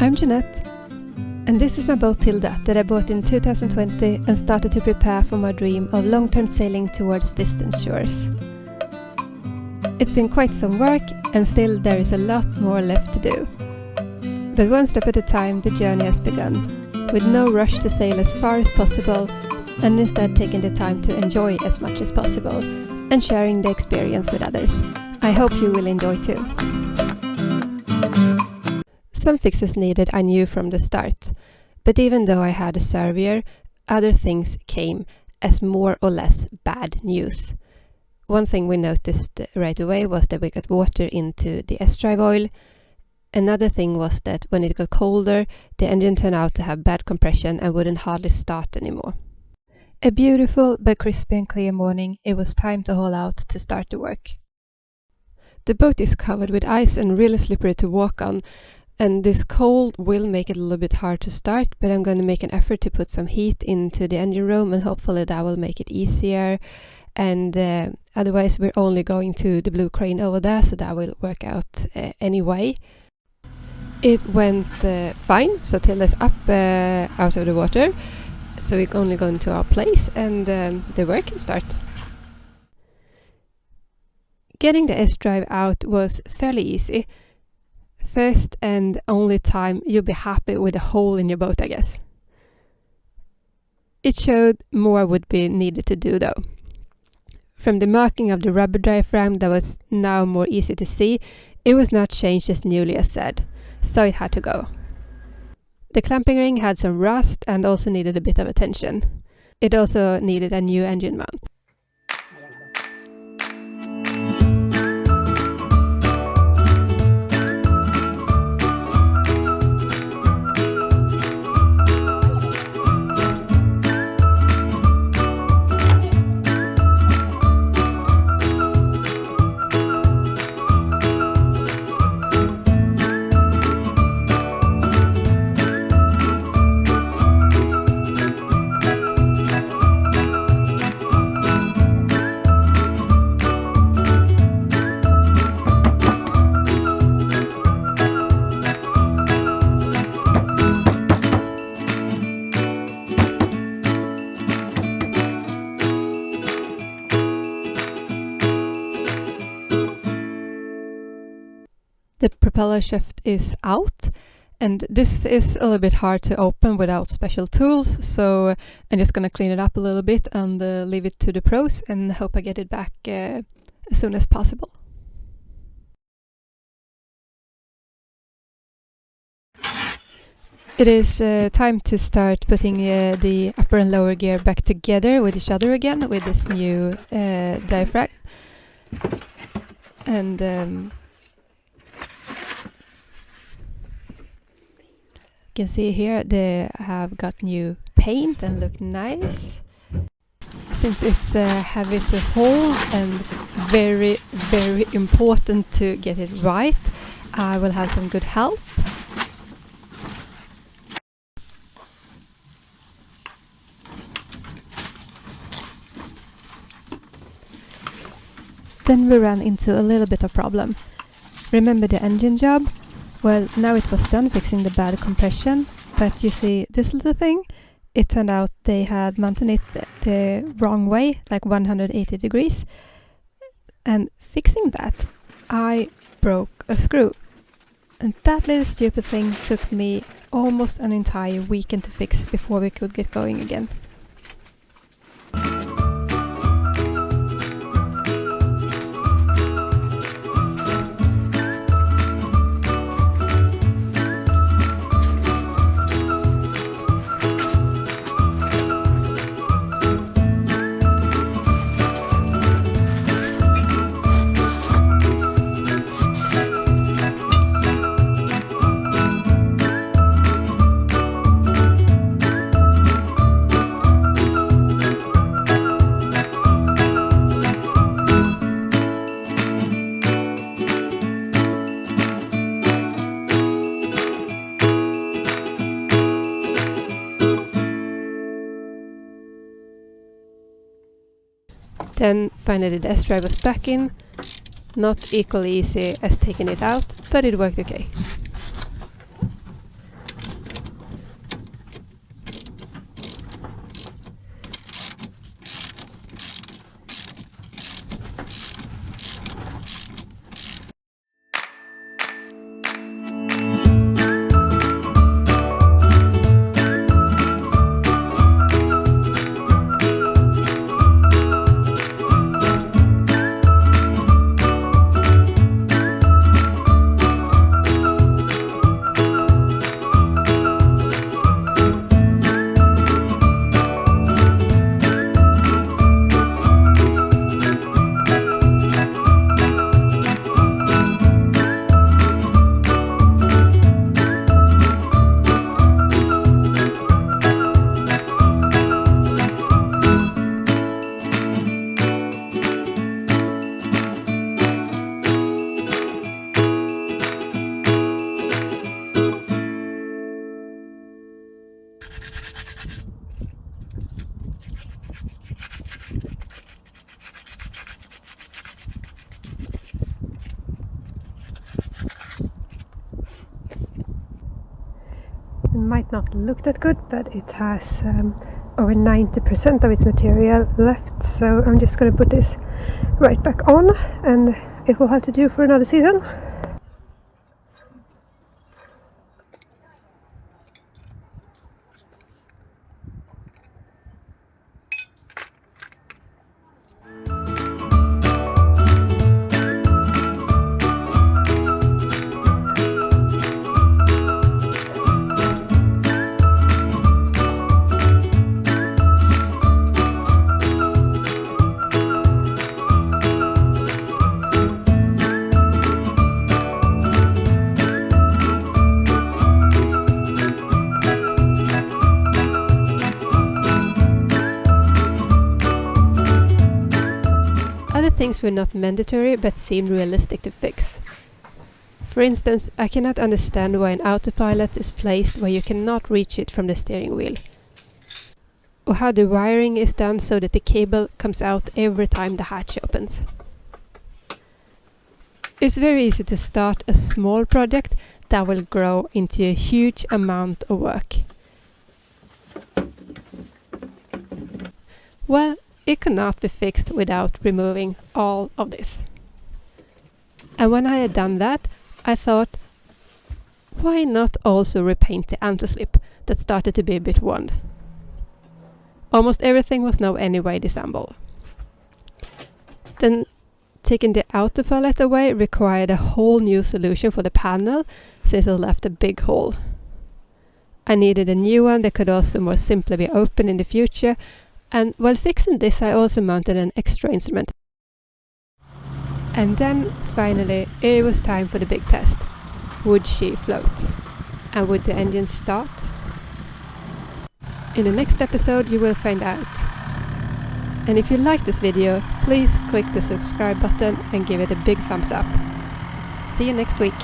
I'm Jeanette, and this is my boat Tilda that I bought in 2020 and started to prepare for my dream of long-term sailing towards distant shores. It's been quite some work, and still there is a lot more left to do. But one step at a time the journey has begun, with no rush to sail as far as possible, and instead taking the time to enjoy as much as possible, and sharing the experience with others. I hope you will enjoy too. Some fixes needed I knew from the start, but even though I had a surveyor, other things came as more or less bad news. One thing we noticed right away was that we got water into the S-drive oil. Another thing was that when it got colder, the engine turned out to have bad compression and wouldn't hardly start anymore. A beautiful but crispy and clear morning, it was time to haul out to start the work. The boat is covered with ice and really slippery to walk on, and this cold will make it a little bit hard to start, but I'm going to make an effort to put some heat into the engine room, and hopefully that will make it easier. And otherwise we're only going to the blue crane over there, so that will work out anyway. It went fine, so Tilda's up out of the water, so we're only going to our place and the work can start. Getting the S-drive out was fairly easy. First and only time you'll be happy with a hole in your boat, I guess. It showed more would be needed to do though. From the marking of the rubber diaphragm that was now more easy to see, it was not changed as newly as said, so it had to go. The clamping ring had some rust and also needed a bit of attention. It also needed a new engine mount. The propeller shaft is out, and this is a little bit hard to open without special tools, so I'm just going to clean it up a little bit and leave it to the pros and hope I get it back as soon as possible. It is time to start putting the upper and lower gear back together with each other again with this new diaphragm. And you can see here they have got new paint and look nice. Since it's heavy to hold and very, very important to get it right, I will have some good help. Then we ran into a little bit of problem. Remember the engine job? Well, now it was done fixing the bad compression, but you see this little thing? It turned out they had mounted it the wrong way, like 180 degrees. And fixing that, I broke a screw. And that little stupid thing took me almost an entire weekend to fix before we could get going again. Then finally the S-drive was back in. Not equally easy as taking it out, but it worked okay. It might not look that good, but it has over 90% of its material left, so I'm just going to put this right back on, and it will have to do for another season. Other things were not mandatory but seemed realistic to fix. For instance, I cannot understand why an autopilot is placed where you cannot reach it from the steering wheel, or how the wiring is done so that the cable comes out every time the hatch opens. It's very easy to start a small project that will grow into a huge amount of work. Well, it cannot be fixed without removing all of this. And when I had done that, I thought, why not also repaint the anti-slip that started to be a bit worn? Almost everything was now anyway disassembled. Then taking the autopilot away required a whole new solution for the panel, since it left a big hole. I needed a new one that could also more simply be opened in the future, and while fixing this I also mounted an extra instrument. And then finally it was time for the big test. Would she float? And would the engine start? In the next episode you will find out. And if you like this video, please click the subscribe button and give it a big thumbs up. See you next week.